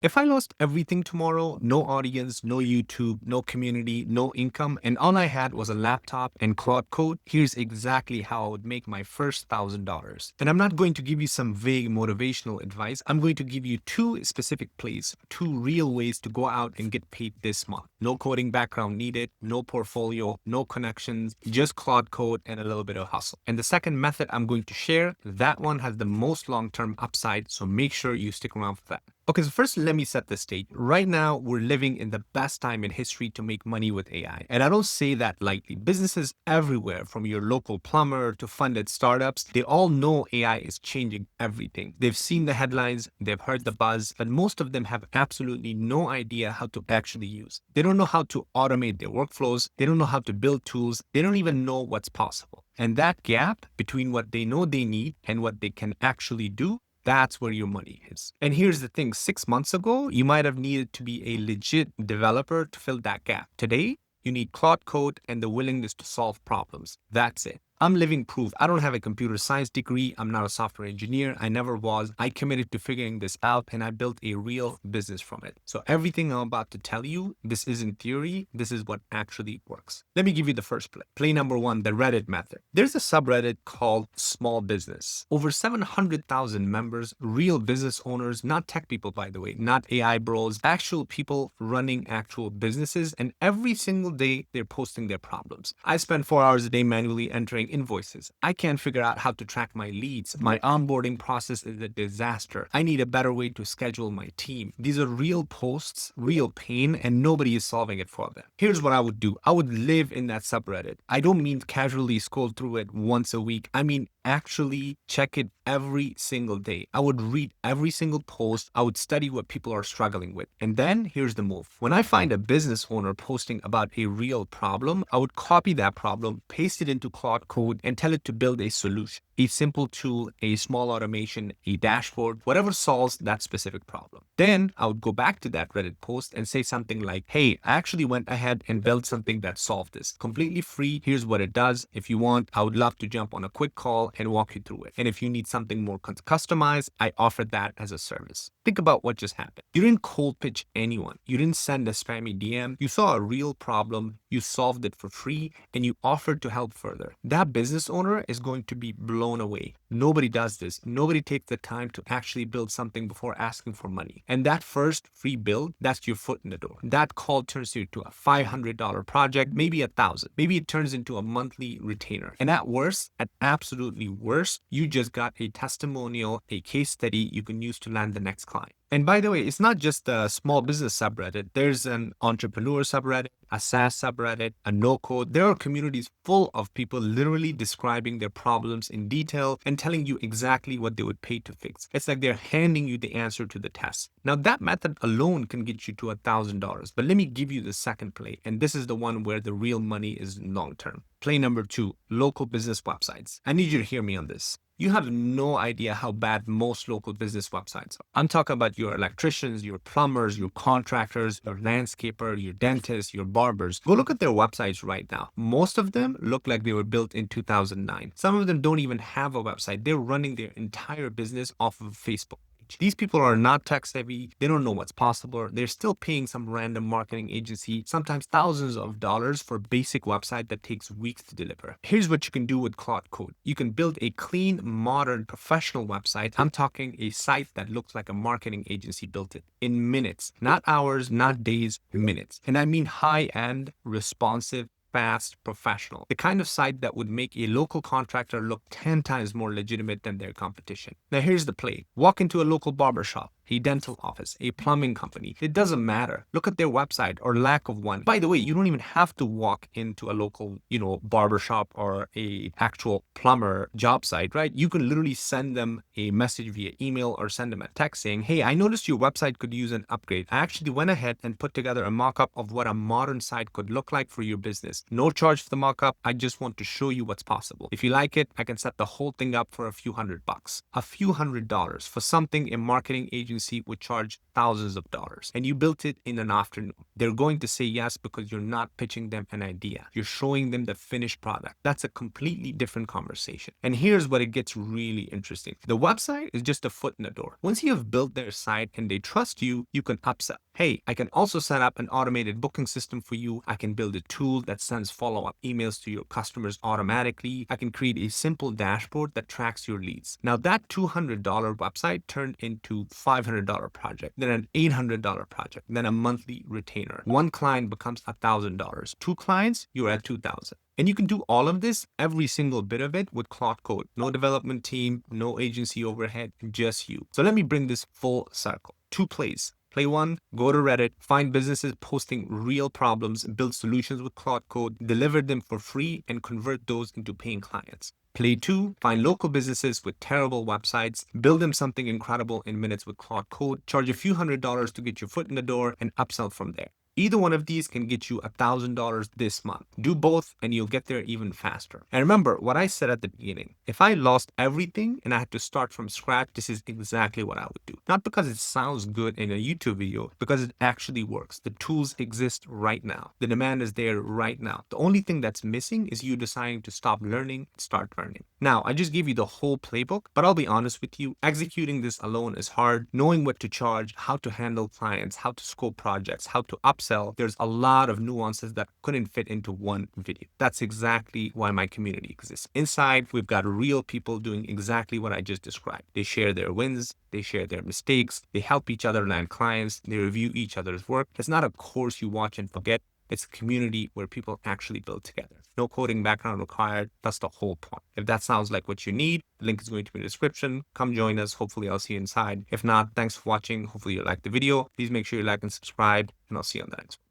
If I lost everything tomorrow, no audience, no YouTube, no community, no income, and all I had was a laptop and Claude Code, here's exactly how I would make my first $1,000. And I'm not going to give you some vague motivational advice. I'm going to give you two specific plays, two real ways to go out and get paid this month. No coding background needed, no portfolio, no connections, just Claude Code and a little bit of hustle. And the second method I'm going to share, that one has the most long-term upside, so make sure you stick around for that. Okay, so first let me set the stage. Right now, we're living in the best time in history to make money with AI. And I don't say that lightly. Businesses everywhere, from your local plumber to funded startups, they all know AI is changing everything. They've seen the headlines, they've heard the buzz, but most of them have absolutely no idea how to actually use. They don't know how to automate their workflows. They don't know how to build tools. They don't even know what's possible. And that gap between what they know they need and what they can actually do, that's where your money is. And here's the thing, 6 months ago, you might have needed to be a legit developer to fill that gap. Today, you need Claude Code and the willingness to solve problems. That's it. I'm living proof. I don't have a computer science degree. I'm not a software engineer. I never was. I committed to figuring this out and I built a real business from it. So everything I'm about to tell you, this isn't theory. This is what actually works. Let me give you the first play. Play number one, the Reddit method. There's a subreddit called Small Business. Over 700,000 members, real business owners, not tech people, by the way, not AI bros, actual people running actual businesses. And every single day, they're posting their problems. I spend 4 hours a day manually entering invoices. I can't figure out how to track my leads. My onboarding process is a disaster. I need a better way to schedule my team. These are real posts, real pain, and nobody is solving it for them. Here's what I would do. I would live in that subreddit. I don't mean casually scroll through it once a week. I mean actually check it every single day. I would read every single post. I would study what people are struggling with. And then here's the move. When I find a business owner posting about a real problem, I would copy that problem, paste it into Claude Code, and tell it to build a solution. A simple tool, a small automation, a dashboard, whatever solves that specific problem. Then I would go back to that Reddit post and say something like, hey, I actually went ahead and built something that solved this. Completely free. Here's what it does. If you want, I would love to jump on a quick call and walk you through it. And if you need something more customized, I offer that as a service. Think about what just happened. You didn't cold pitch anyone. You didn't send a spammy DM. You saw a real problem. You solved it for free and you offered to help further. That business owner is going to be blown away. Nobody does this. Nobody takes the time to actually build something before asking for money. And that first free build, that's your foot in the door. That call turns you to a $500 project, maybe $1,000. Maybe it turns into a monthly retainer. And at worst, at absolutely worst, you just got a testimonial, a case study you can use to land the next client. And by the way, it's not just a small business subreddit. There's an entrepreneur subreddit, a SaaS subreddit, a no-code. There are communities full of people literally describing their problems in detail and telling you exactly what they would pay to fix. It's like they're handing you the answer to the test. Now, that method alone can get you to $1,000. But let me give you the second play. And this is the one where the real money is long-term. Play number two, local business websites. I need you to hear me on this. You have no idea how bad most local business websites are. I'm talking about your electricians, your plumbers, your contractors, your landscaper, your dentists, your barbers. Go look at their websites right now. Most of them look like they were built in 2009. Some of them don't even have a website. They're running their entire business off of Facebook. These people are not tech savvy. They don't know what's possible. They're still paying some random marketing agency, sometimes thousands of dollars for a basic website that takes weeks to deliver. Here's what you can do with Claude Code. You can build a clean, modern, professional website. I'm talking a site that looks like a marketing agency built it in minutes, not hours, not days, minutes. And I mean high-end, responsive, fast, professional. The kind of site that would make a local contractor look 10 times more legitimate than their competition. Now here's the play. Walk into a local barbershop, a dental office, a plumbing company. It doesn't matter. Look at their website or lack of one. By the way, you don't even have to walk into a local, barbershop or a actual plumber job site, right? You can literally send them a message via email or send them a text saying, hey, I noticed your website could use an upgrade. I actually went ahead and put together a mock-up of what a modern site could look like for your business. No charge for the mock-up. I just want to show you what's possible. If you like it, I can set the whole thing up for a few $100. A few $100 for something a marketing agency agency would charge thousands of dollars and you built it in an afternoon. They're going to say yes because you're not pitching them an idea. You're showing them the finished product. That's a completely different conversation. And here's what it gets really interesting. The website is just a foot in the door. Once you have built their site and they trust you, you can upsell. Hey, I can also set up an automated booking system for you. I can build a tool that sends follow-up emails to your customers automatically. I can create a simple dashboard that tracks your leads. Now that $200 website turned into $500 project, then an $800 project, then a monthly retainer. One client becomes $1,000. Two clients, you're at 2,000. And you can do all of this, every single bit of it, with Claude Code. No development team, no agency overhead, just you. So let me bring this full circle. 2 plays. Play 1, go to Reddit, find businesses posting real problems, build solutions with Claude Code, deliver them for free, and convert those into paying clients. Play 2, find local businesses with terrible websites, build them something incredible in minutes with Claude Code, charge a few $100s to get your foot in the door, and upsell from there. Either one of these can get you $1,000 this month. Do both and you'll get there even faster. And remember what I said at the beginning. If I lost everything and I had to start from scratch, this is exactly what I would do. Not because it sounds good in a YouTube video, because it actually works. The tools exist right now. The demand is there right now. The only thing that's missing is you deciding to stop learning and start learning. Now, I just gave you the whole playbook, but I'll be honest with you, executing this alone is hard. Knowing what to charge, how to handle clients, how to scope projects, how to upsell, there's a lot of nuances that couldn't fit into one video. That's exactly why my community exists. Inside, we've got real people doing exactly what I just described. They share their wins, they share their mistakes, they help each other land clients, they review each other's work. It's not a course you watch and forget. It's a community where people actually build together. No coding background required. That's the whole point. If that sounds like what you need, the link is going to be in the description. Come join us. Hopefully I'll see you inside. If not, thanks for watching. Hopefully you liked the video. Please make sure you like and subscribe, and I'll see you on the next one.